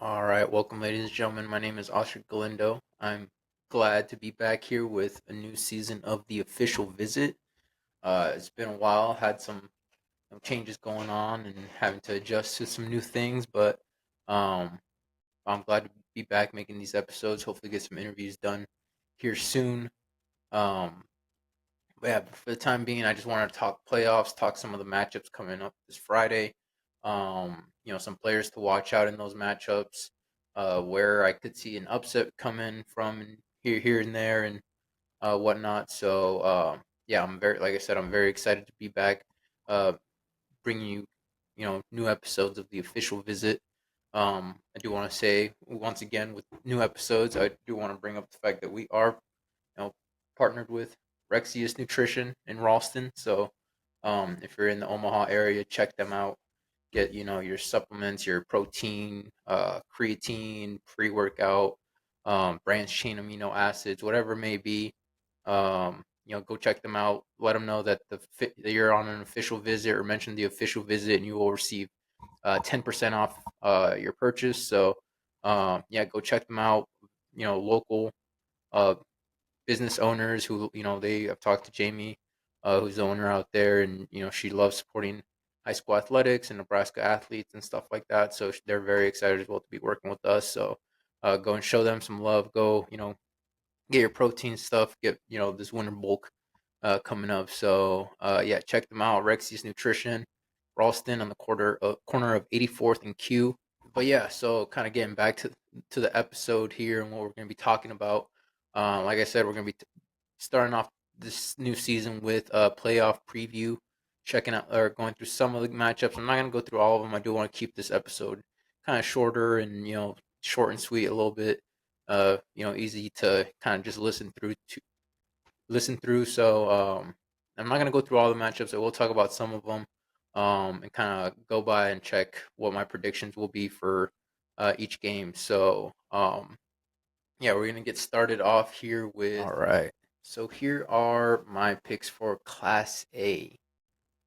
All right, welcome, ladies and gentlemen. My name is Oscar Galindo. I'm glad to be back here with a new season of the official visit. It's been a while, had some changes going on and having to adjust to some new things, but um, I'm glad to be back making these episodes. Hopefully, get some interviews done here soon. Um, but yeah, for the time being, I just want to talk playoffs, talk some of the matchups coming up this Friday. Some players to watch out in those matchups, where I could see an upset coming from and here and there and whatnot. So yeah, like I said, I'm very excited to be back, uh, bringing you, new episodes of the official visit. I do want to say once again with new episodes, I do want to bring up the fact that we are partnered with Rexius Nutrition in Ralston. So if you're in the Omaha area, check them out. Get your supplements, your protein, creatine, pre-workout, branched chain amino acids, whatever it may be. Go check them out. Let them know that that you're on an official visit or mention the official visit, and you will receive 10% off your purchase. So yeah, go check them out. Local uh, business owners who they I've talked to Jamie, who's the owner out there, and she loves supporting high school athletics and Nebraska athletes and stuff like that. So they're very excited as well to be working with us. So go and show them some love. Go get your protein stuff. Get this winter bulk coming up. So yeah, check them out. Rexius Nutrition, Ralston on the corner of 84th and Q. But yeah, so kind of getting back to the episode here and what we're going to be talking about. Like I said, we're going to be starting off this new season with a playoff preview, checking out or going through some of the matchups. I'm not going to go through all of them. I do want to keep this episode kind of shorter and short and sweet a little bit. Easy to kind of just listen through. So I'm not going to go through all the matchups. I will talk about some of them and kind of go by and check what my predictions will be for each game. So yeah, we're going to get started off here with. All right. So here are my picks for Class A.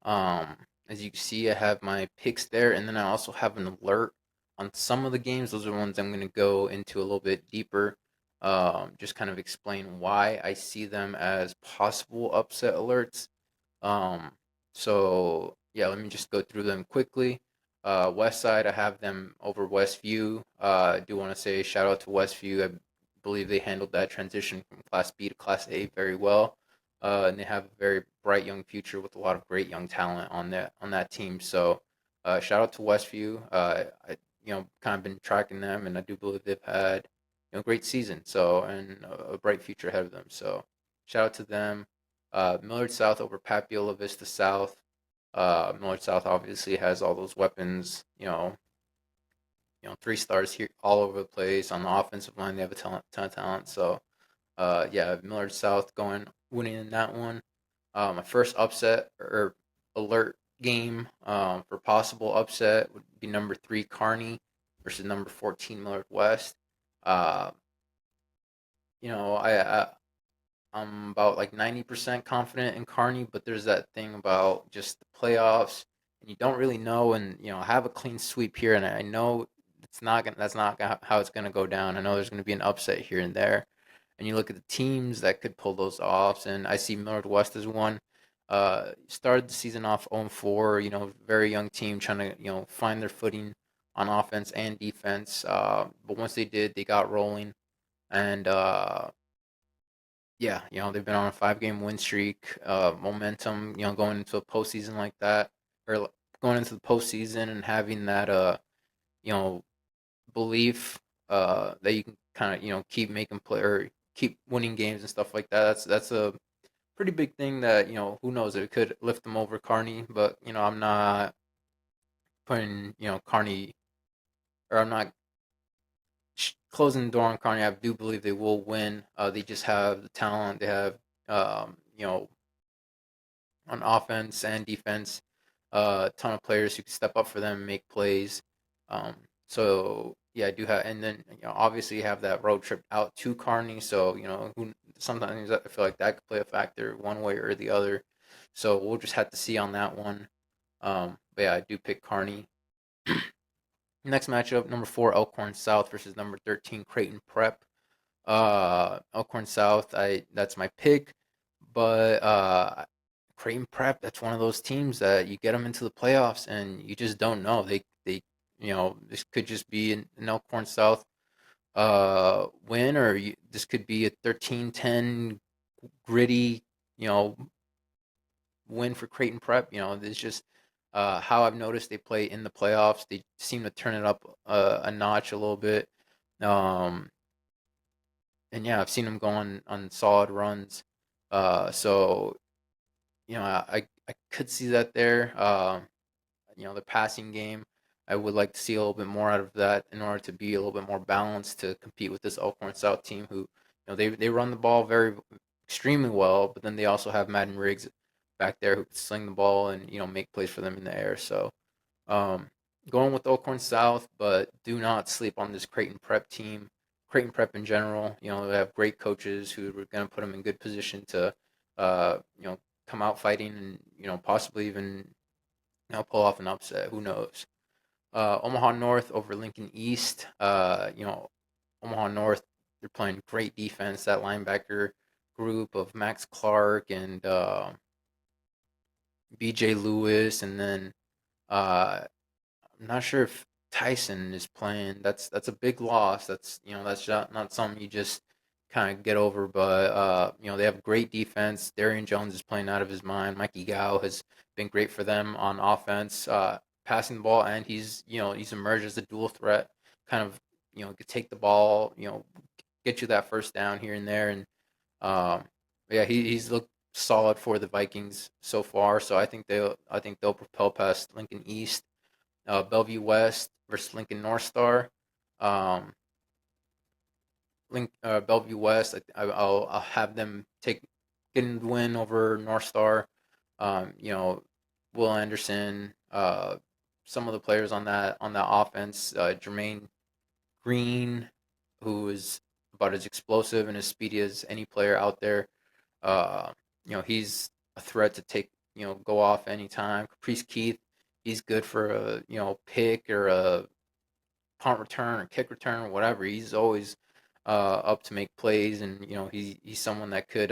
Um, as you can see, I have my picks there, and then I also have an alert on some of the games. Those are ones I'm going to go into a little bit deeper. Just kind of explain why I see them as possible upset alerts. Um, so yeah, let me just go through them quickly. West Side, I have them over Westview. I do want to say shout out to Westview. I believe they handled that transition from Class B to Class A very well, and they have a very bright young future with a lot of great young talent on that team. So shout out to Westview. I kind of been tracking them, and I do believe they've had great season. So and a bright future ahead of them. So shout out to them. Millard South over Papiola Vista South. Millard South obviously has all those weapons. 3 stars here all over the place on the offensive line. They have a ton of talent. So, yeah, Millard South winning in that one. My first upset or alert game for possible upset would be number 3 Kearney versus number 14 Millard West. Uh, I'm about like 90% confident in Carney, but there's that thing about just the playoffs, and you don't really know. And I have a clean sweep here, and I know that's not how it's gonna go down. I know there's gonna be an upset here and there, and you look at the teams that could pull those off, and I see Millard West as one. Started the season off 0-4, very young team trying to find their footing on offense and defense. But once they did, they got rolling, and yeah, they've been on a 5-game win streak, momentum, going into a postseason like that, or going into the postseason and having that, you know, belief, that you can kind of, keep making play or keep winning games and stuff like that. That's a pretty big thing that, who knows, it could lift them over Carney, but, I'm not putting, Carney, or I'm not closing the door on Carney. I do believe they will win. They just have the talent. They have, on offense and defense. A ton of players who can step up for them and make plays. Um, so yeah, I do have, and then obviously you have that road trip out to Kearney. So sometimes I feel like that could play a factor one way or the other. So we'll just have to see on that one. But yeah, I do pick Kearney. Next matchup, number 4 Elkhorn South versus number 13 Creighton Prep. Elkhorn South, I that's my pick, but Creighton Prep, that's one of those teams that you get them into the playoffs and you just don't know. They this could just be an Elkhorn South win, or this could be a 13-10 gritty, you know, win for Creighton Prep. It's just how I've noticed they play in the playoffs. They seem to turn it up a notch a little bit. Um, and yeah, I've seen them go on solid runs. So I could see that there. The passing game, I would like to see a little bit more out of that in order to be a little bit more balanced to compete with this Elkhorn South team who, they run the ball very extremely well, but then they also have Madden Riggs back there who can sling the ball and make plays for them in the air. So um, going with Elkhorn South, but do not sleep on this Creighton Prep team. Creighton Prep in general, they have great coaches who are going to put them in good position to, uh, you know, come out fighting and possibly even pull off an upset. Who knows? Omaha North over Lincoln East. Omaha North, they're playing great defense. That linebacker group of Max Clark and B.J. Lewis, and then uh, I'm not sure if Tyson is playing. That's a big loss. That's not something you just kind of get over. But they have great defense. Darian Jones is playing out of his mind. Mikey Gao has been great for them on offense, passing the ball, and he's emerged as a dual threat. Kind of could take the ball, get you that first down here and there, and um, yeah, he's looked solid for the Vikings so far. So I think they'll propel past Lincoln East. Bellevue West versus Lincoln North Star. Um, Bellevue West, I'll have them getting the win over North Star. Will Anderson, some of the players on that offense, Jermaine Green, who is about as explosive and as speedy as any player out there. Uh, he's a threat to go off anytime. Caprice Keith, he's good for a pick or a punt return or kick return or whatever. He's always up to make plays, and he's someone that could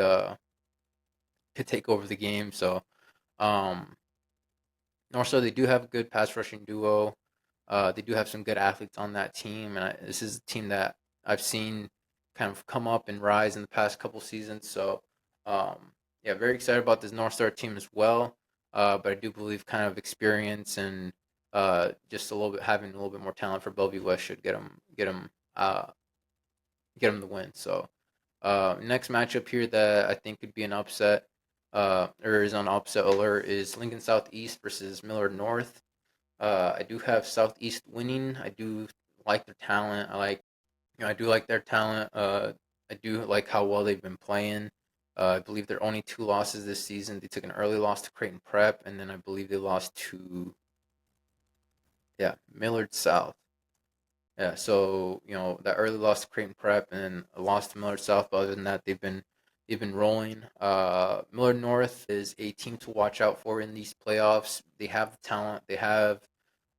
take over the game. So um, also they do have a good pass rushing duo. They do have some good athletes on that team, and this is a team that I've seen kind of come up and rise in the past couple seasons. So yeah, very excited about this North Star team as well. But I do believe kind of experience and just a little bit having a little bit more talent for Bellevue West should get them the win. So next matchup here that I think could be an upset, or is on upset alert, is Lincoln Southeast versus Millard North. I do have Southeast winning. I do like their talent. I do like their talent. I do like how well they've been playing. I believe their only two losses this season. They took an early loss to Creighton Prep, and then I believe they lost to, yeah, Millard South. Yeah, so that early loss to Creighton Prep and then a loss to Millard South. But other than that, they've been rolling. Millard North is a team to watch out for in these playoffs. They have the talent. They have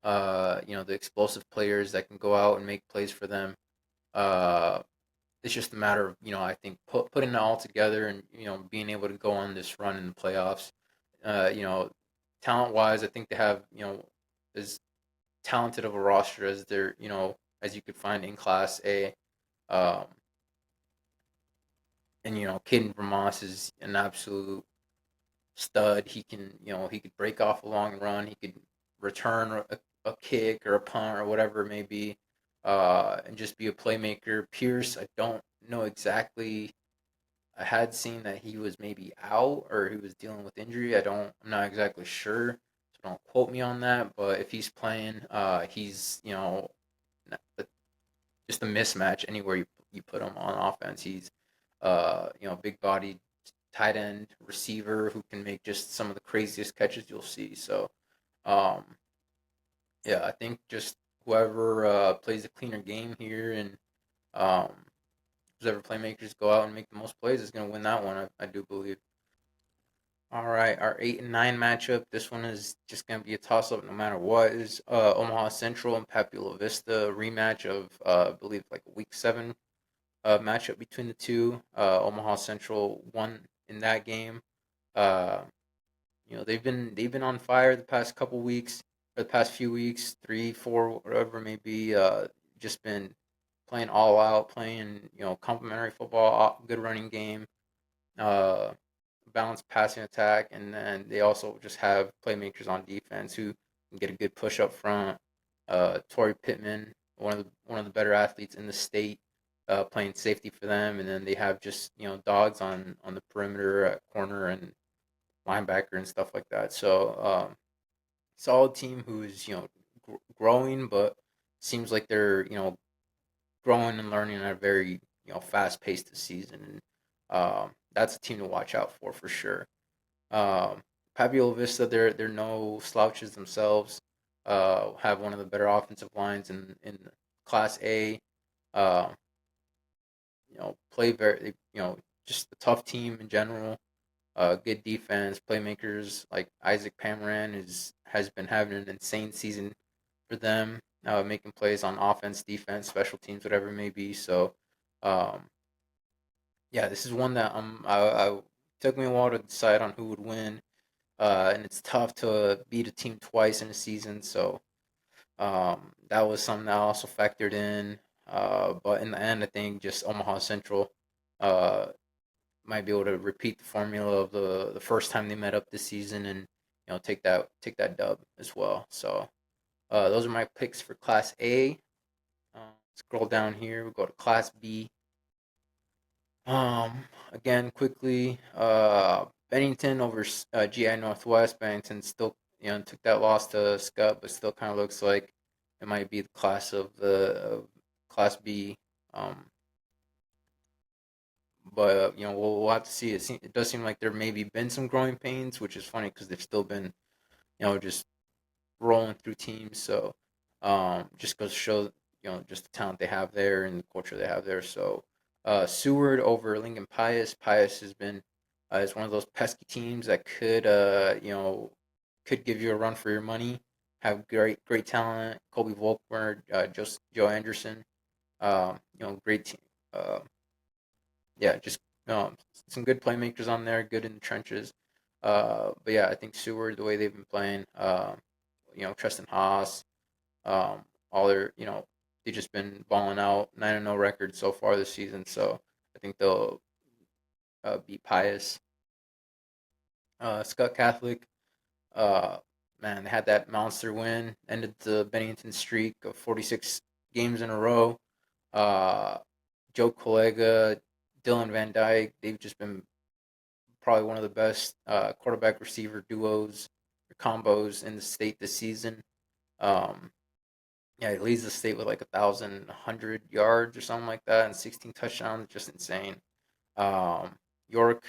the explosive players that can go out and make plays for them. Uh, it's just a matter of I think putting it all together and being able to go on this run in the playoffs. Uh, you know, Talent wise, I think they have as talented of a roster as as you could find in Class A. Um, and Caden Vermont is an absolute stud. He could break off a long run. He could return a kick or a punt or whatever it may be, and just be a playmaker. Pierce, I don't know exactly. I had seen that he was maybe out or he was dealing with injury. I'm not exactly sure. So don't quote me on that. But if he's playing, he's just a mismatch anywhere you put him on offense. He's big bodied tight end receiver who can make just some of the craziest catches you'll see. So um, yeah, I think just whoever plays a cleaner game here and um, whoever playmakers go out and make the most plays is going to win that one. I do believe. All right, our 8 and 9 matchup. This one is just gonna be a toss up no matter what. Is Omaha Central and Papula Vista rematch of I believe like a week 7 matchup between the two. Omaha Central won in that game. Uh, they've been on fire the past couple weeks, or the past few weeks, 3, 4, whatever it may be. Just been playing all out, playing complimentary football, good running game, uh, balanced passing attack, and then they also just have playmakers on defense who can get a good push up front. Torrey Pittman, one of the better athletes in the state, playing safety for them, and then they have just dogs on the perimeter at corner and linebacker and stuff like that. So solid team who is growing, but seems like they're growing and learning at a very fast paced season, and that's a team to watch out for sure. Um, Pablo Vista, they're no slouches themselves. Have one of the better offensive lines in Class A. Uh, play very just a tough team in general. Good defense, playmakers like Isaac Pamaran has been having an insane season for them, making plays on offense, defense, special teams, whatever it may be. So, um, yeah, this is one that I took me a while to decide on who would win, and it's tough to beat a team twice in a season. So, that was something that I also factored in. But in the end, I think just Omaha Central. Uh, might be able to repeat the formula of the first time they met up this season and take that dub as well. So those are my picks for Class A. Scroll down here, we go to Class B. Again, quickly, Bennington over GI Northwest. Bennington still took that loss to Scott, but still kind of looks like it might be the class of Class B. Um, but we'll have to see. It does seem like there maybe been some growing pains, which is funny because they've still been just rolling through teams. So just goes to show just the talent they have there and the culture they have there. So Seward over Lincoln Pius. Pius has been is one of those pesky teams that could give you a run for your money. Have great talent. Kobe Volkmer, Joe Anderson. Great team. Yeah, just some good playmakers on there, good in the trenches. But yeah, I think Seward, the way they've been playing, Tristan Haas, all their, they've just been balling out. 9-0 record so far this season, so I think they'll beat Pius. Scott Catholic, uh, man, they had that monster win, ended the Bennington streak of 46 games in a row. Uh, Joe Collega, Dylan Van Dyke, they've just been probably one of the best quarterback receiver duos or combos in the state this season. Um, yeah, he leads the state with like 1,100 yards or something like that, and 16 touchdowns, just insane. Um, York,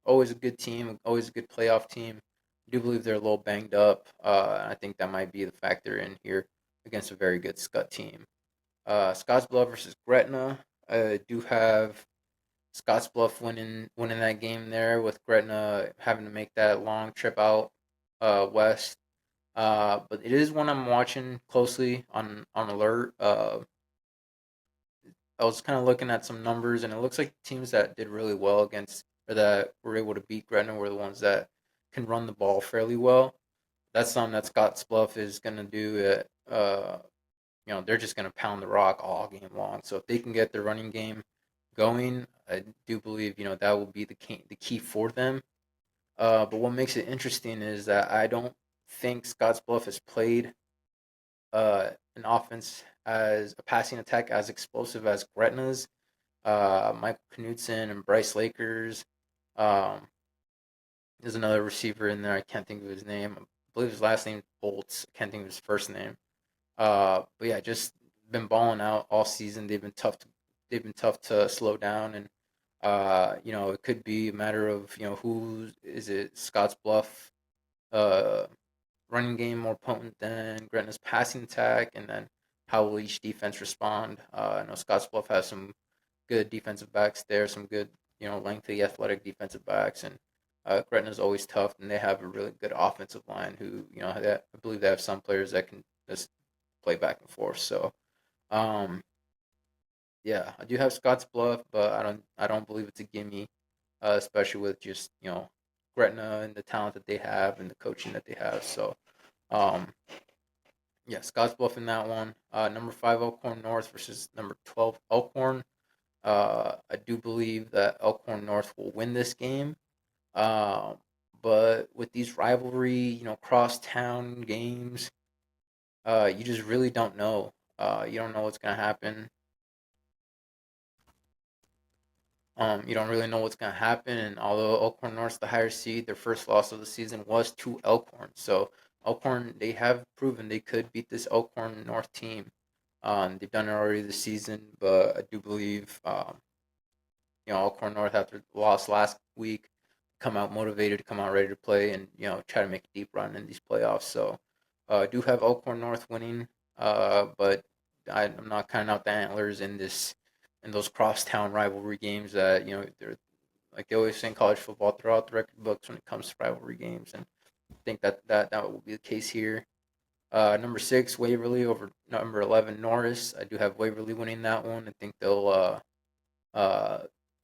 always a good team, always a good playoff team. I do believe they're a little banged up. I think that might be the factor in here against a very good Scott team. Scottsbluff versus Gretna. I do have Scottsbluff winning that game there with Gretna having to make that long trip out west. But it is one I'm watching closely on alert. I was kind of looking at some numbers, and it looks like teams that did really well against or that were able to beat Gretna were the ones that can run the ball fairly well. That's something that Scottsbluff is going to do. They're just going to pound the rock all game long. So if they can get their running game going, I do believe that will be the key for them. But what makes it interesting is that I don't think Scottsbluff has played an offense as a passing attack as explosive as Gretna's. Michael Knudsen and Bryce Lakers. Um, there's another receiver in there. I can't think of his name. I believe his last name is Bolts. I can't think of his first name. But yeah, just been balling out all season. They've been tough to slow down, and it could be a matter of who is it? Scott's Bluff uh, running game more potent than Gretna's passing attack, and then how will each defense respond? I know Scotts Bluff has some good defensive backs there, some good lengthy athletic defensive backs, and Gretna's always tough, and they have a really good offensive line. Who I believe they have some players that can just play back and forth. So um, yeah, I do have Scott's Bluff, but I don't believe it's a gimme, especially with just Gretna and the talent that they have and the coaching that they have. So um, yeah, Scotts Bluff in that one. Number 5 Elkhorn North versus number 12 Elkhorn. I do believe that Elkhorn North will win this game. Um, but with these rivalry, crosstown games, you just really don't know. You don't know what's gonna happen. You don't really know what's gonna happen. And although Elkhorn North's the higher seed, their first loss of the season was to Elkhorn. So Elkhorn, they have proven they could beat this Elkhorn North team. They've done it already this season, but I do believe Elkhorn North after the loss last week, come out motivated, come out ready to play, and try to make a deep run in these playoffs. So I do have Elkhorn North winning, but I'm not counting out the antlers in those crosstown rivalry games that they're like they always say in college football, throw out the record books when it comes to rivalry games, and I think that will be the case here. Number 6 Waverly over number 11 Norris. I do have Waverly winning that one. I think uh,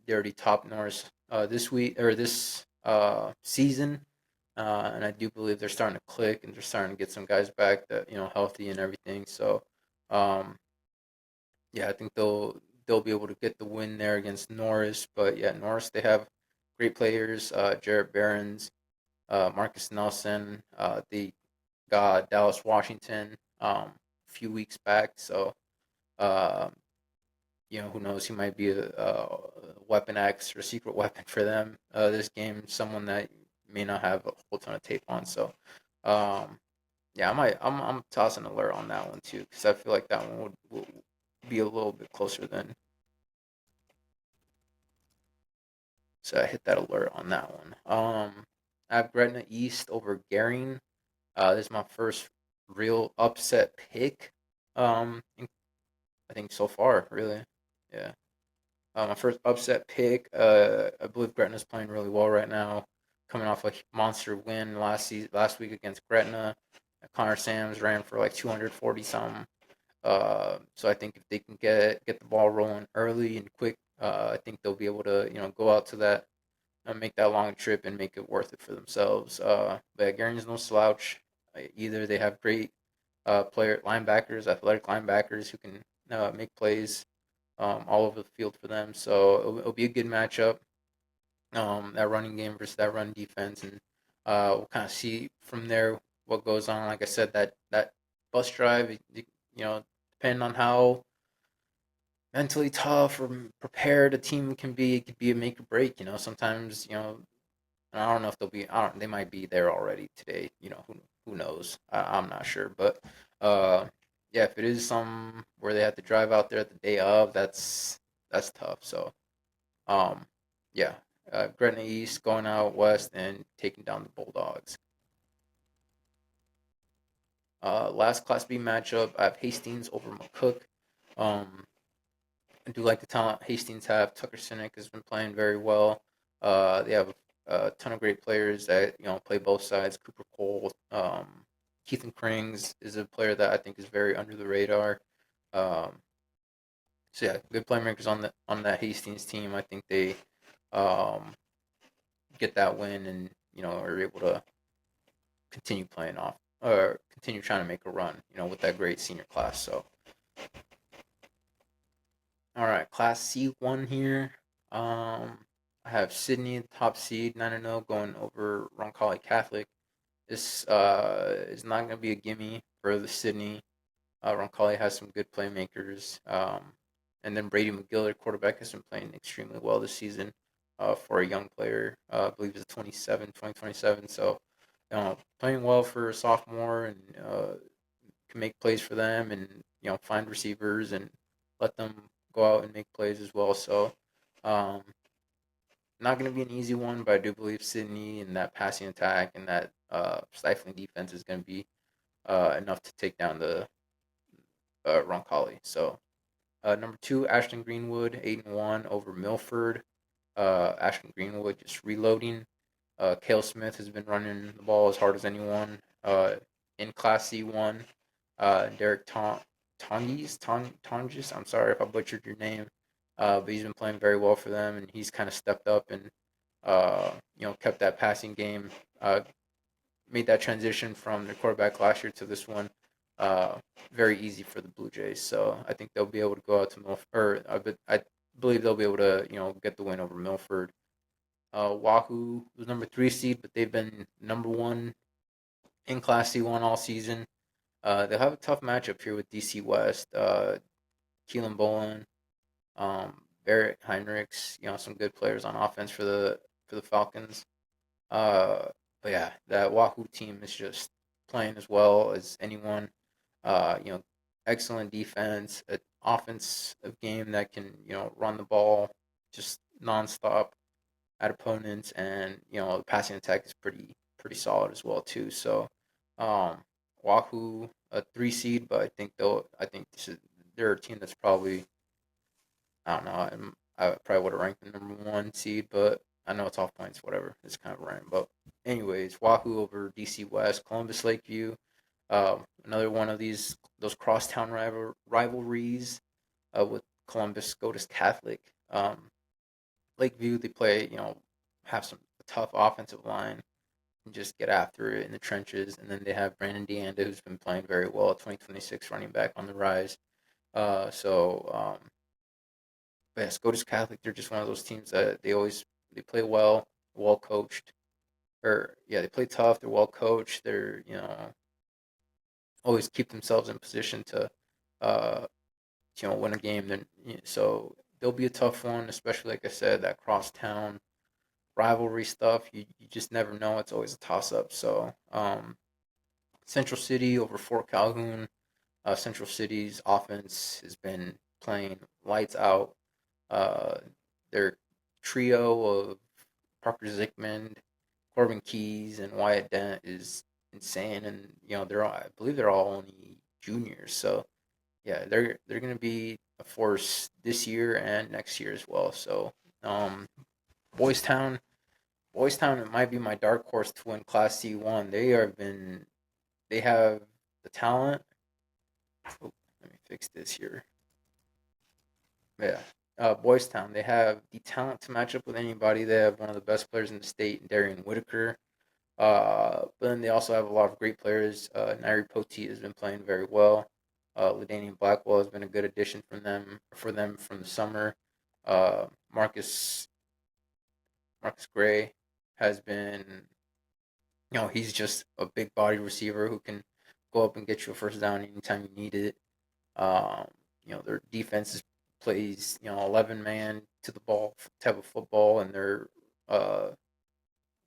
they already topped Norris this week or this season, and I do believe they're starting to click and they're starting to get some guys back that healthy and everything. So, um, yeah, I think they'll be able to get the win there against Norris. But yeah, Norris, they have great players. Jarrett Barons, Marcus Nelson. They got Dallas Washington a few weeks back. So. Uh, who knows? He might be a weapon X or secret weapon for them. This game, someone that may not have a whole ton of tape on. So, um, yeah, I'm tossing alert on that one too because I feel like that one would be a little bit closer than. So I hit that alert on that one. I have Gretna East over Garing. This is my first real upset pick. I think so far, really. Yeah. My first upset pick. I believe Gretna's playing really well right now, coming off a monster win last week against Gretna. Connor Sams ran for like 240 something. So I think if they can get the ball rolling early and quick, I think they'll be able to go out to that make that long trip and make it worth it for themselves. But yeah, Garing's no slouch either. They have great player linebackers, athletic linebackers who can make plays all over the field for them. So it'll be a good matchup. That running game versus that run defense, and we'll kind of see from there what goes on. Like I said, that bus drive, depending on how mentally tough or prepared a team can be, it could be a make or break. Sometimes I don't know if they'll be. I don't. They might be there already today. Who knows? I'm not sure, but yeah, if it is some where they have to drive out there the day of, that's tough. So um, yeah, Gretna East going out west and taking down the Bulldogs. Last Class B matchup, I have Hastings over McCook. Um, I do like the talent Hastings have. Tucker Sinek has been playing very well. They have a ton of great players that play both sides. Cooper Cole, Keithan Krings is a player that I think is very under the radar. Um, so yeah, good playmakers on that Hastings team. I think they um, get that win and are able to continue playing off or continue trying to make a run. With that great senior class. So all right, Class C1 here. I have Sydney, top seed, 9-0, going over Roncalli Catholic. This is not going to be a gimme for the Sydney. Roncalli has some good playmakers. And then Brady McGill, their quarterback, has been playing extremely well this season for a young player. I believe he's 2027. So, playing well for a sophomore and can make plays for them and find receivers and let them go out and make plays as well. So um, not going to be an easy one, but I do believe Sydney and that passing attack and that stifling defense is going to be enough to take down the Roncalli. So number 2, Ashton Greenwood, 8-1 over Milford. Ashton Greenwood just reloading. Kale Smith has been running the ball as hard as anyone in Class C1. Derek Tongis, I'm sorry if I butchered your name, but he's been playing very well for them, and he's kind of stepped up and kept that passing game, made that transition from their quarterback last year to this one uh, very easy for the Blue Jays. So I think they'll be able to go out to Milford, or I believe they'll be able to get the win over Milford. Wahoo was number 3 seed, but they've been number one in Class C1 all season. They'll have a tough matchup here with DC West. Keelan Bolin, Barrett Heinrichs, some good players on offense for the Falcons. Uh, but yeah, that Wahoo team is just playing as well as anyone. Uh, you know, Excellent defense, an offensive game that can run the ball just nonstop at opponents, and the passing attack is pretty solid as well too. So, um, Wahoo a 3 seed, but I think they're a team that's probably, I don't know. I probably would have ranked the number 1 seed, but I know it's off points, whatever. It's kind of random. But anyways, Wahoo over DC West, Columbus Lakeview. Another one of those crosstown rivalries with Columbus Scotus Catholic. Lakeview, they play, have some tough offensive line and just get after it in the trenches. And then they have Brandon DeAnda, who's been playing very well, 2026 running back on the rise. But yeah, Scotus Catholic, they're just one of those teams that they play well coached. Or yeah, they play tough. They're well coached. They're always keep themselves in position to uh, win a game. Then so they'll be a tough one, especially like I said, that crosstown rivalry stuff. You just never know. It's always a toss up. So Central City over Fort Calhoun. Central City's offense has been playing lights out. Uh, their trio of Parker Zickman, Corbin Keys, and Wyatt Dent is insane, and I believe they're all only juniors. So yeah, they're gonna be a force this year and next year as well. So um, Boys Town, it might be my dark horse to win Class C1. They have the talent. Oh, let me fix this here. Yeah. Boys Town, they have the talent to match up with anybody. They have one of the best players in the state, Darian Whitaker. But then they also have a lot of great players. Nairi Poti has been playing very well. Ladanian Blackwell has been a good addition for them from the summer. Uh, Marcus Marcus Gray has been, he's just a big body receiver who can go up and get you a first down anytime you need it. Um, their defense plays 11 man to the ball type of football, and uh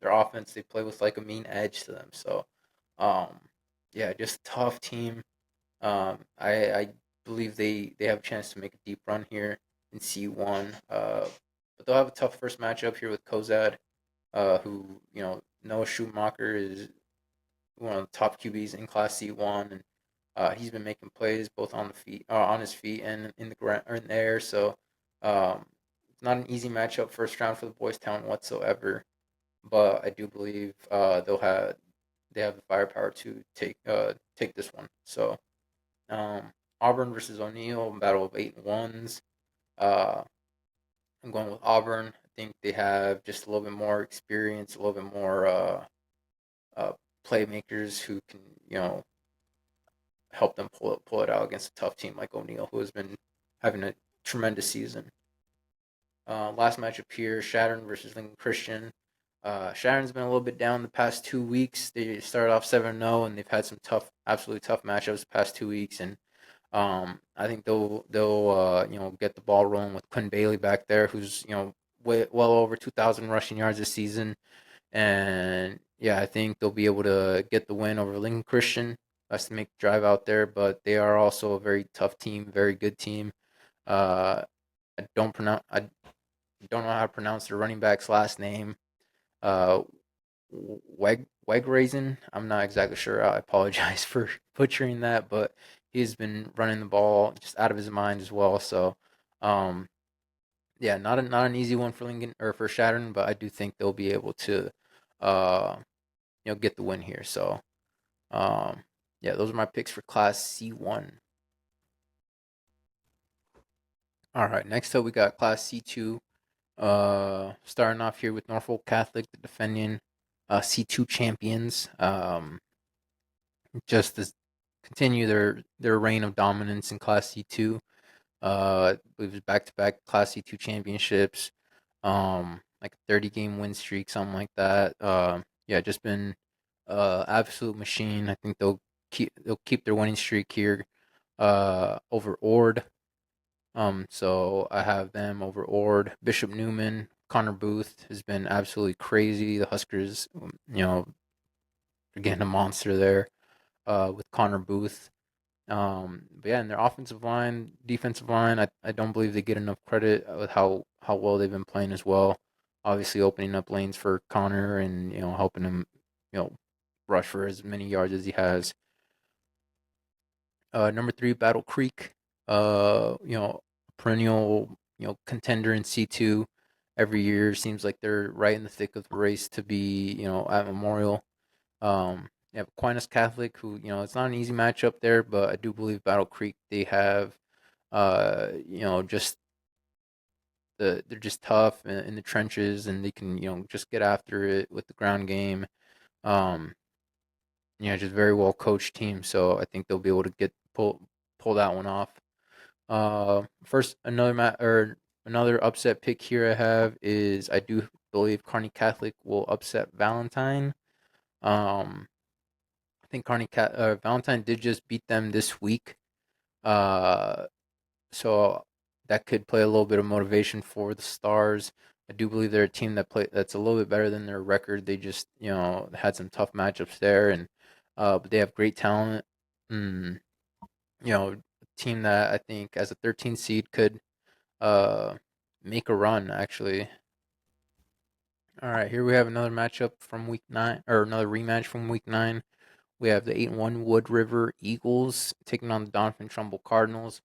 their offense, they play with like a mean edge to them. So, um, yeah, just a tough team. I believe they have a chance to make a deep run here in C1. But they'll have a tough first matchup here with Kozad, who Noah Schumacher is one of the top QBs in Class C1, and he's been making plays both on his feet, and in the ground or in the air. So, it's not an easy matchup first round for the Boys Town whatsoever. But I do believe they have the firepower to take this one. So, Auburn versus O'Neill, battle of 8-1s. Uh, I'm going with Auburn. I think they have just a little bit more experience, a little bit more uh, playmakers who can help them pull it out against a tough team like O'Neill, who has been having a tremendous season. Last matchup here, Shattern versus Lincoln Christian. Shattern's been a little bit down the past 2 weeks. They started off 7-0, and they've had some absolutely tough matchups the past 2 weeks. And I think they'll get the ball rolling with Quinn Bailey back there, who's well over 2,000 rushing yards this season. And yeah, I think they'll be able to get the win over Lincoln Christian. Has to make the drive out there, but they are also a very tough team, very good team. Uh, I don't know how to pronounce their running back's last name. Uh, Wegrazen. I'm not exactly sure. I apologize for butchering that, but he's been running the ball just out of his mind as well. So, um, yeah, not an easy one for Lincoln or for Shattern, but I do think they'll be able to uh, get the win here. So, um, yeah, those are my picks for Class C1. All right, next up we got Class C2. Starting off here with Norfolk Catholic, the defending C2 champions. Just to continue their reign of dominance in Class C2. It was back to back Class C2 championships. Like a 30 game win streak, something like that. Yeah, just been absolute machine. I think they'll keep their winning streak here. Over Ord. So I have them over Ord. Bishop Newman, Connor Booth has been absolutely crazy. The Huskers, are getting a monster there. With Connor Booth. But yeah, and their offensive line, defensive line, I don't believe they get enough credit with how well they've been playing as well. Obviously, opening up lanes for Connor and helping him, you know, rush for as many yards as he has. Number three, Battle Creek. Perennial contender in C2 every year. Seems like they're right in the thick of the race to be at Memorial. You have Aquinas Catholic, who it's not an easy matchup there, but I do believe Battle Creek they have just they're just tough in the trenches, and they can just get after it with the ground game. Um, just very well coached team, so I think they'll be able to pull that one off. First another upset pick here I have is I do believe Kearney Catholic will upset Valentine. Um, I think Valentine did just beat them this week. Uh, so that could play a little bit of motivation for the Stars. I do believe they're a team that's a little bit better than their record. They just had some tough matchups there, and but they have great talent. Mm, a team that I think as a 13 seed could uh make a run actually. All right, here we have another matchup from week 9, or another rematch from week 9. We have the 8-1 Wood River Eagles taking on the Doniphan Trumbull Cardinals.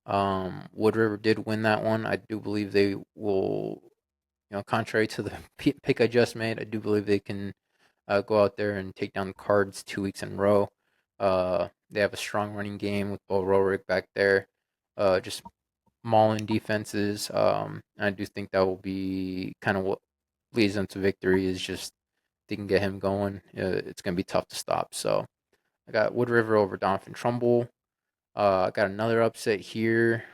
Wood River did win that one. I do believe they will, contrary to the pick I just made, I do believe they can go out there and take down the Cards 2 weeks in a row. They have a strong running game with Bo Rorick back there, just mauling defenses. I do think that will be kind of what leads them to victory. Is just they can get him going. It's going to be tough to stop. So I got Wood River over Doniphan Trumbull. I got another upset here.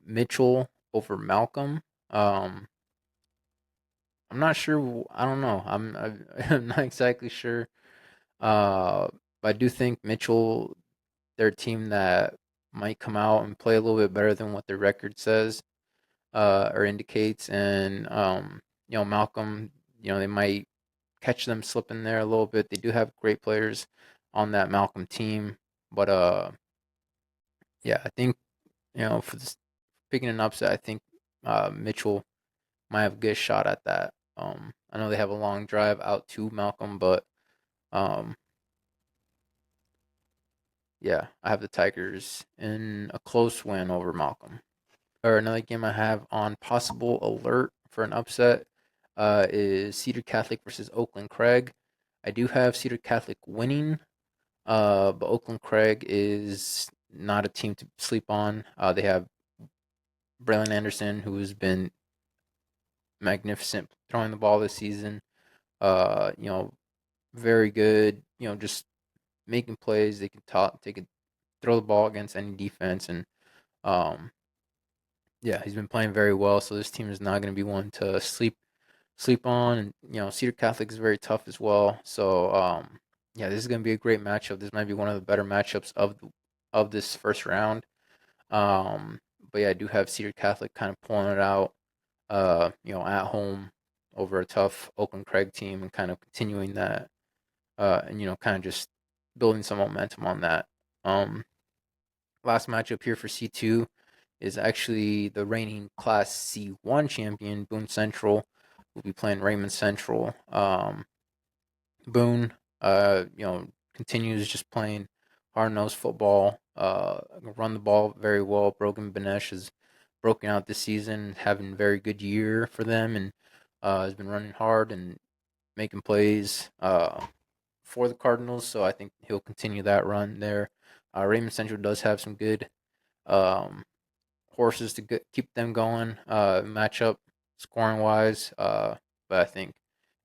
Mitchell over Malcolm. Um, I'm not sure. I don't know. I'm not exactly sure. Uh, but I do think Mitchell, they're a team that might come out and play a little bit better than what their record says or indicates. And Malcolm, they might catch them slipping there a little bit. They do have great players on that Malcolm team, but yeah, I think for this picking an upset, I think Mitchell might have a good shot at that. I know they have a long drive out to Malcolm, but um, yeah, I have the Tigers in a close win over Malcolm. Or another game I have on possible alert for an upset is Cedar Catholic versus Oakland Craig. I do have Cedar Catholic winning, but Oakland Craig is not a team to sleep on. They have Braylon Anderson, who has been magnificent throwing the ball this season. Uh, you know, very good. Just making plays. They can throw the ball against any defense, and um, yeah, he's been playing very well. So this team is not going to be one to sleep on. And Cedar Catholic is very tough as well. So yeah, this is going to be a great matchup. This might be one of the better matchups of this first round. Um, but yeah, I do have Cedar Catholic kind of pulling it out. At home over a tough Oakland Craig team, and kind of continuing that. And kind of just building some momentum on that. Um, Last matchup here for C2 is actually the reigning Class C1 champion, Boone Central. Will be playing Raymond Central. Boone, continues just playing hard nosed football. Run the ball very well. Brogan Benesh has broken out this season, having a very good year for them, and has been running hard and making plays for the Cardinals. So I think he'll continue that run there. Raymond Central does have some good um, horses to keep them going, matchup scoring wise. But I think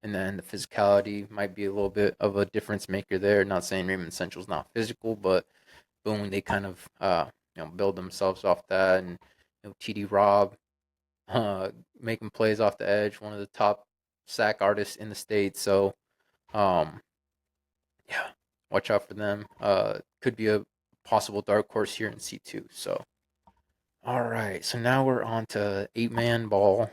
in the end, the physicality might be a little bit of a difference maker there. Not saying Raymond Central's not physical, but boom, they kind of build themselves off that, and TD Robb uh, making plays off the edge, one of the top sack artists in the state. So um, yeah, watch out for them. Could be a possible dark horse here in C2. So all right, so now we're on to eight-man ball.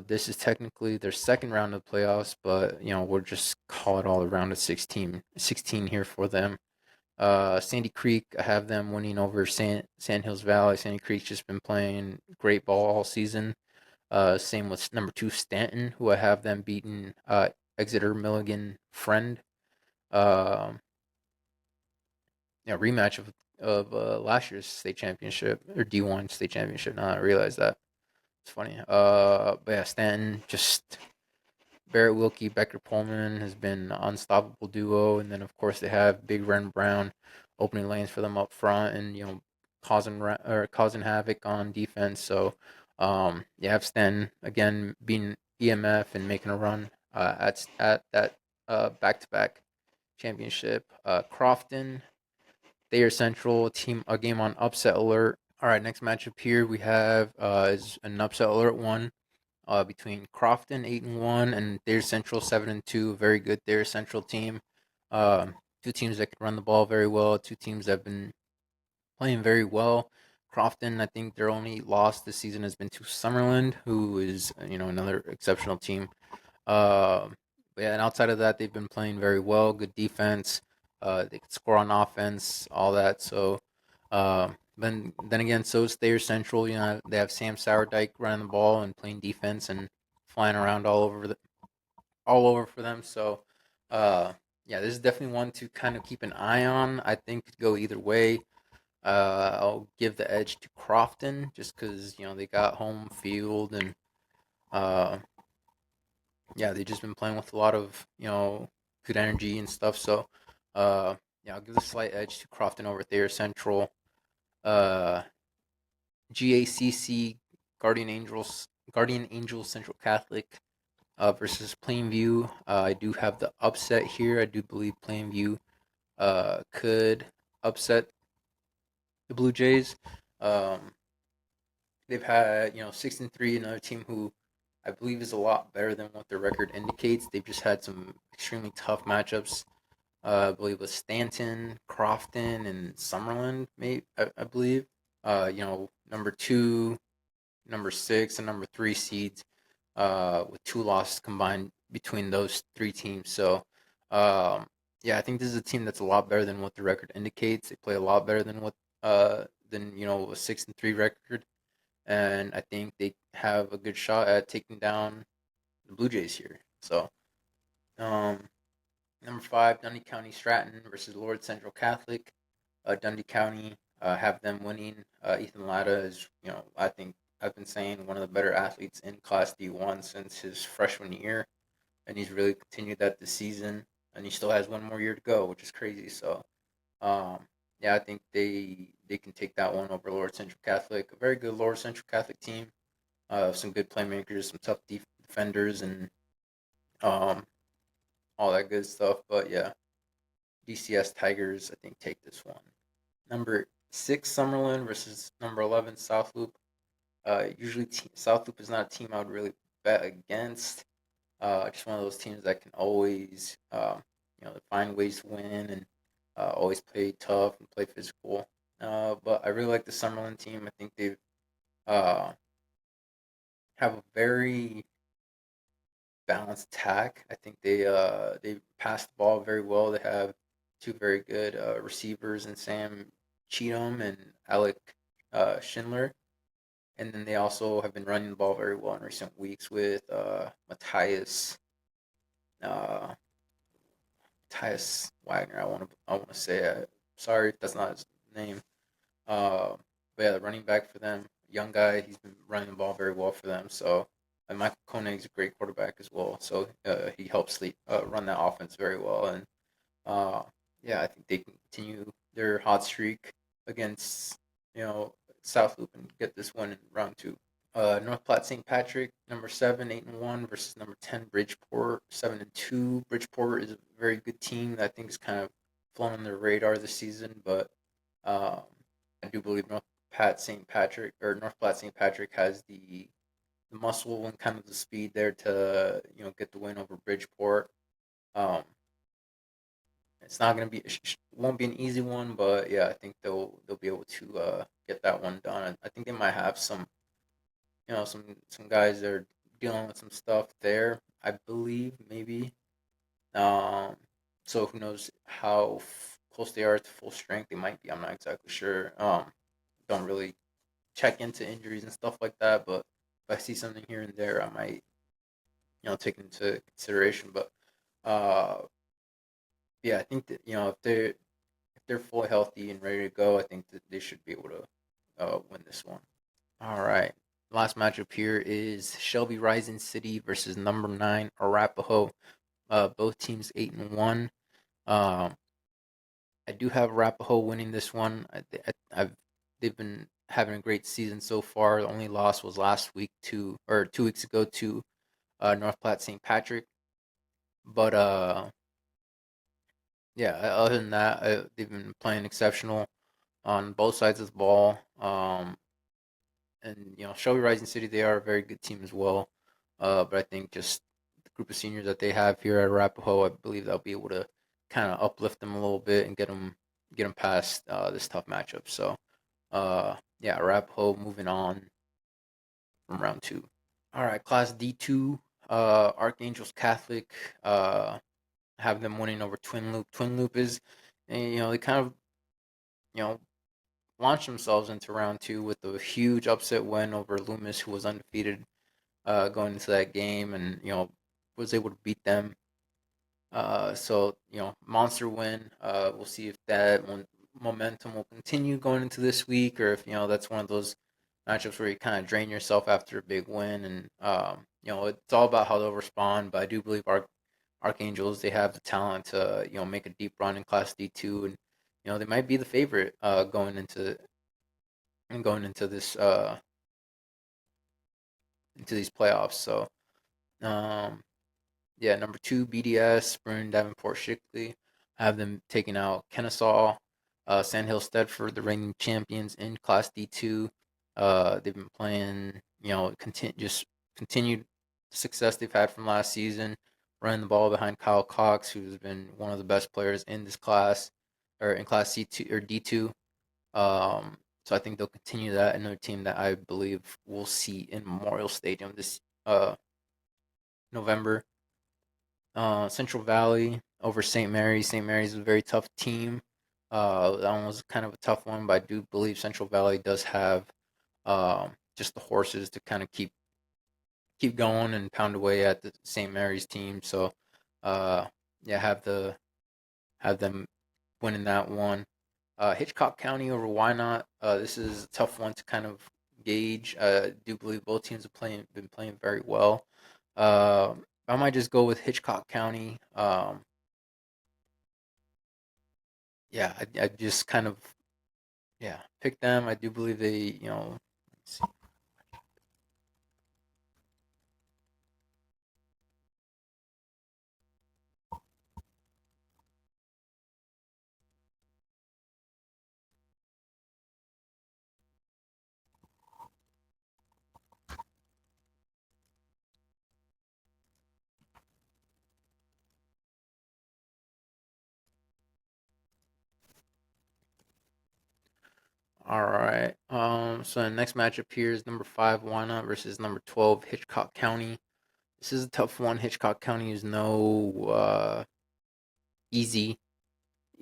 This is technically their second round of playoffs, but we'll just call it all a round of 16 here for them. Sandy Creek, I have them winning over Sand Hills Valley. Sandy Creek's just been playing great ball all season. Same with number 2 Stanton, who I have them beating Exeter Milligan Friend. Um, rematch of last year's state championship or D1 state championship. Now I realize that. It's funny. But yeah, Stanton, just Barrett Wilkie, Becker Pullman has been an unstoppable duo, and then of course they have Big Ren Brown opening lanes for them up front, and causing havoc on defense. So you have Stanton again being EMF and making a run at that back to back championship. Crofton, Thayer Central, a game on upset alert. All right, next matchup here we have is an upset alert one between Crofton 8-1 and Thayer Central 7-2. Very good Thayer Central team. Two teams that can run the ball very well. Two teams that have been playing very well. Crofton, I think their only loss this season has been to Summerland, who is another exceptional team. Uh, yeah, and outside of that, they've been playing very well. Good defense. They can score on offense, all that. So, then again, so is Thayer Central. They have Sam Sourdyke running the ball and playing defense and flying around all over for them. So, yeah, this is definitely one to kind of keep an eye on. I think could go either way. I'll give the edge to Crofton just because they got home field and uh, yeah, they've just been playing with a lot of good energy and stuff. So, yeah, I'll give the slight edge to Crofton over Thayer Central. Uh, GACC Guardian Angels Central Catholic versus Plainview. I do have the upset here. I do believe Plainview could upset the Blue Jays. Um, they've had 6-3, another team who I believe is a lot better than what their record indicates. They've just had some extremely tough matchups. I believe with Stanton, Crofton, and Summerland. Maybe I believe. Number 2, number 6, and number 3 seeds. With 2 losses combined between those 3 teams. So, yeah, I think this is a team that's a lot better than what the record indicates. They play a lot better than a 6-3 record, and I think they have a good shot at taking down the Blue Jays here. So, um, number 5, Dundee County Stratton versus Lord Central Catholic. Dundee County have them winning. Ethan Latta is, I think I've been saying one of the better athletes in Class D1 since his freshman year, and he's really continued that this season. And he still has one more year to go, which is crazy. So, um, yeah, I think they can take that one over Lower Central Catholic. A very good Lower Central Catholic team. Some good playmakers, some tough defenders, and um, all that good stuff. But yeah, DCS Tigers, I think, take this one. Number 6 Summerlin versus number 11 South Loop. Usually South Loop is not a team I would really bet against. Just one of those teams that can always, find ways to win and always play tough and play physical. But I really like the Summerlin team. I think they uh, have a very balanced attack. I think they pass the ball very well. They have 2 very good receivers in Sam Cheatham and Alec Schindler. And then they also have been running the ball very well in recent weeks with uh, Matthias Wagner. I want to say. Sorry if that's not his name. Uh, but yeah, the running back for them young guy. He's been running the ball very well for them. So, and Michael Koenig's a great quarterback as well. So he helps run that offense very well. And uh, yeah, I think they can continue their hot streak against you know South Loop and get this one in round two. North Platte St. Patrick, number seven, 8-1 versus number 10 Bridgeport, 7-2. Bridgeport is a very good team that I think is kind of flown on their radar this season, but um, I do believe North Platte St. Patrick has the muscle and kind of the speed there to get the win over Bridgeport. Um, it's not gonna be won't be an easy one, but yeah, I think they'll be able to get that one done. I think they might have some guys that are dealing with some stuff there. I believe maybe. Um, so who knows how close they are to full strength? They might be. I'm not exactly sure. Don't really check into injuries and stuff like that. But if I see something here and there, I might take into consideration. But uh, yeah, I think that if they're fully healthy and ready to go, I think that they should be able to win this one. All right. Last matchup here is Shelby Rising City versus number 9 Arapahoe. Both teams 8-1. Um, I do have Arapahoe winning this one. I've they've been having a great season so far. The only loss was last week or 2 weeks ago to North Platte St. Patrick. But yeah, other than that, they've been playing exceptional on both sides of the ball. And Shelby Rising City, they are a very good team as well. But I think just the group of seniors that they have here at Arapahoe, I believe they'll be able to kind of uplift them a little bit and get them past this tough matchup. So yeah, Arapahoe moving on from round two. All right, Class D2, Archangels Catholic, have them winning over Twin Loop. Twin Loop is, they kind of you know launched themselves into round two with a huge upset win over Loomis, who was undefeated going into that game, and was able to beat them. So monster win. We'll see if that momentum will continue going into this week, or if that's one of those matchups where you kind of drain yourself after a big win, and it's all about how they'll respond. But I do believe our Archangels, they have the talent to make a deep run in Class D2, and they might be the favorite going into this into these playoffs. So um, yeah, number two, BDS, Spring, Davenport, Shickley. Have them taking out Kennesaw, Sandhill, Stedford, the reigning champions in Class D2. They've been playing, just continued success they've had from last season, running the ball behind Kyle Cox, who's been one of the best players in this class, or in Class C2 or D2. Um, so I think they'll continue that. Another team that I believe we'll see in Memorial Stadium this November. Central Valley over St. Mary's. St. Mary's is a very tough team. That one was kind of a tough one, but I do believe Central Valley does have just the horses to kind of keep going and pound away at the St. Mary's team. So, uh, yeah, have them winning that one. Hitchcock County over Wynot. This is a tough one to kind of gauge. I do believe both teams have been playing very well. Uh, I might just go with Hitchcock County. Yeah, I just kind of pick them. I do believe they let's see. All right. So the next matchup here is number 5 Wana versus number 12 Hitchcock County. This is a tough one. Hitchcock County is no easy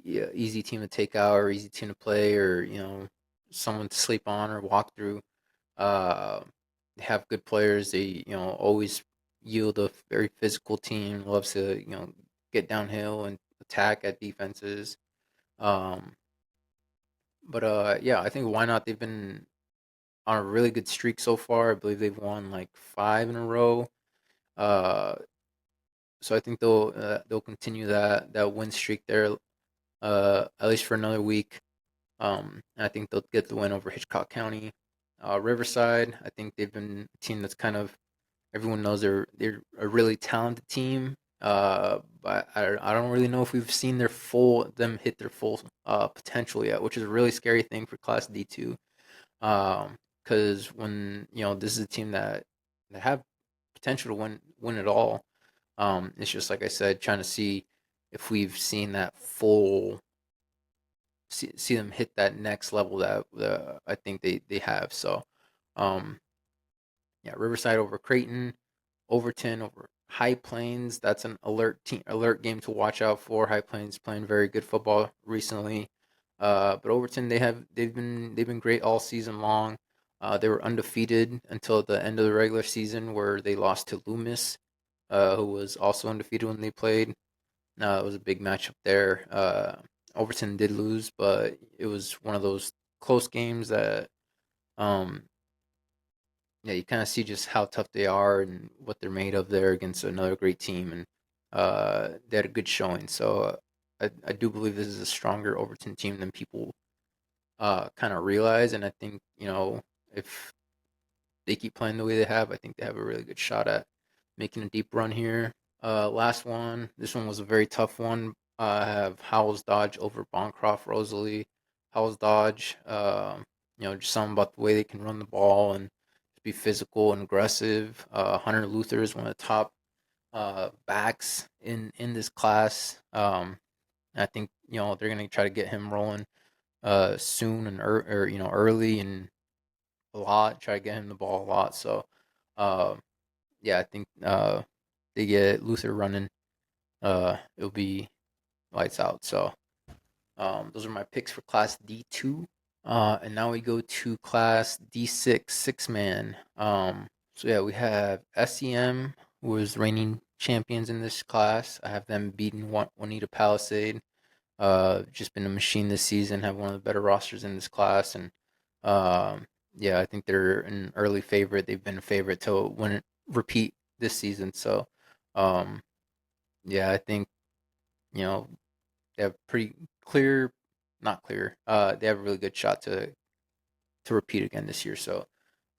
easy team to take out or easy team to play or someone to sleep on or walk through. Uh, they have good players. They always yield a very physical team. Loves to get downhill and attack at defenses. Um, but yeah, I think why not? They've been on a really good streak so far. I believe they've won like 5 in a row. Uh, so I think they'll continue that win streak there, at least for another week. And I think they'll get the win over Hitchcock County. Riverside, I think they've been a team that's kind of everyone knows they're a really talented team. But I don't really know if we've seen them hit their full potential yet, which is a really scary thing for Class D2. Because when this is a team that have potential to win it all. It's just like I said, trying to see if we've seen that full see them hit that next level that I think they have. So, um, yeah, Riverside over Creighton, Overton over High Plains. That's an alert game to watch out for. High Plains playing very good football recently, but Overton they've been great all season long. They were undefeated until the end of the regular season, where they lost to Loomis, who was also undefeated when they played. It was a big matchup there. Overton did lose, but it was one of those close games that, um, yeah, you kind of see just how tough they are and what they're made of there against another great team, and they had a good showing. So I do believe this is a stronger Overton team than people kind of realize, and I think if they keep playing the way they have, I think they have a really good shot at making a deep run here. Last one. This one was a very tough one. I have Howells Dodge over Bancroft Rosalie. Howells Dodge, just something about the way they can run the ball and be physical and aggressive. Hunter Luther is one of the top backs in this class. I think they're gonna try to get him rolling soon and early and a lot. Try to get him the ball a lot. So, uh, yeah, I think they get Luther running. It'll be lights out. So, those are my picks for Class D2. And now we go to Class D6, six man. So yeah, we have SEM, who was reigning champions in this class. I have them beating Juanita Palisade. Just been a machine this season. Have one of the better rosters in this class, and um, yeah, I think they're an early favorite. They've been a favorite to win it, repeat this season. So, um, yeah, I think you know they have pretty clear, not clear. They have a really good shot to repeat again this year. So,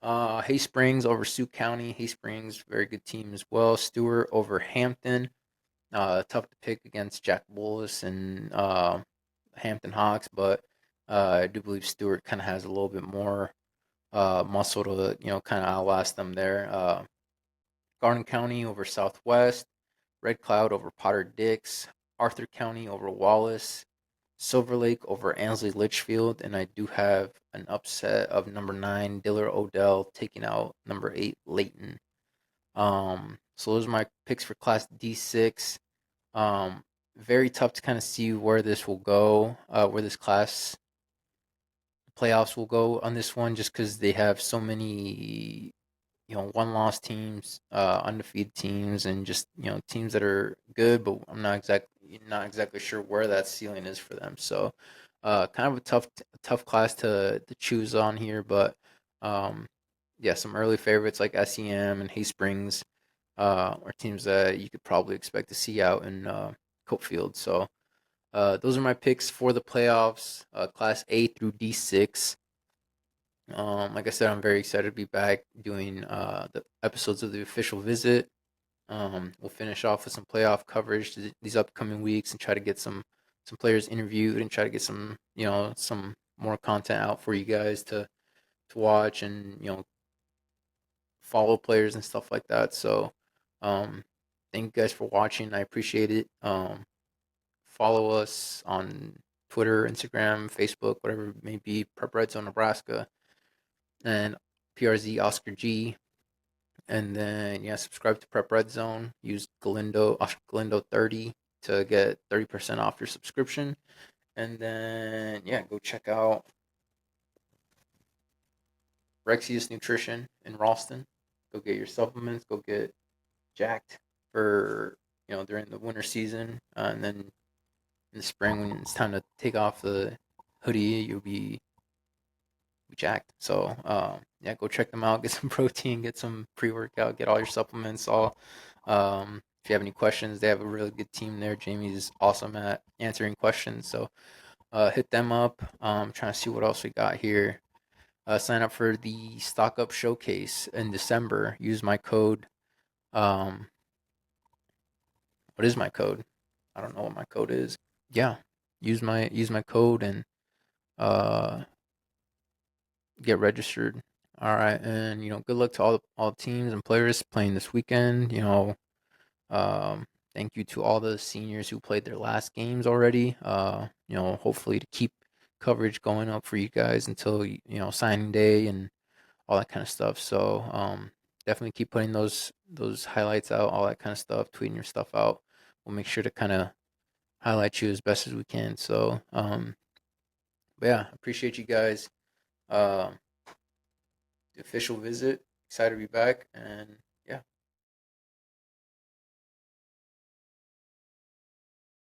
Hay Springs over Sioux County. Hay Springs, very good team as well. Stewart over Hampton. Tough to pick against Jack Bullis and Hampton Hawks, but I do believe Stewart kind of has a little bit more muscle to kind of outlast them there. Garden County over Southwest. Red Cloud over Potter Dix. Arthur County over Wallace. Silver Lake over Ansley Litchfield, and I do have an upset of number 9 Diller Odell taking out number 8 Layton. So those are my picks for Class D6. Very tough to kind of see where this will go, where this class playoffs will go on this one, just because they have so many one loss teams, undefeated teams, and just teams that are good, but I'm not exactly sure where that ceiling is for them. So, kind of a tough class to choose on here, but um, yeah, some early favorites like SEM and Hay Springs are teams that you could probably expect to see out in Coatfield. So, those are my picks for the playoffs, Class A through D6. Like I said, I'm very excited to be back doing the episodes of the official visit. We'll finish off with some playoff coverage these upcoming weeks and try to get some players interviewed and try to get some more content out for you guys to watch and follow players and stuff like that. So, um, thank you guys for watching. I appreciate it. Follow us on Twitter, Instagram, Facebook, whatever it may be. Prep Red Zone Nebraska and PRZ Oscar G. And then yeah, subscribe to Prep Red Zone. Use Oscar Galindo 30 to get 30% off your subscription. And then yeah, go check out Rexius Nutrition in Ralston. Go get your supplements. Go get jacked for during the winter season, and then in the spring when it's time to take off the hoodie, you'll be jacked. So yeah, go check them out. Get some protein. Get some pre-workout. Get all your supplements. All. If you have any questions, they have a really good team there. Jamie is awesome at answering questions. So hit them up. Trying to see what else we got here. Sign up for the Stock Up Showcase in December. Use my code. Um, what is my code? I don't know what my code is. Yeah, use my code and uh, get registered. All right, and good luck to all teams and players playing this weekend. Thank you to all the seniors who played their last games already. Hopefully to keep coverage going up for you guys until signing day and all that kind of stuff. So definitely keep putting those highlights out, all that kind of stuff, tweeting your stuff out. We'll make sure to kind of highlight you as best as we can. So but yeah, appreciate you guys. The official visit. Excited to be back, and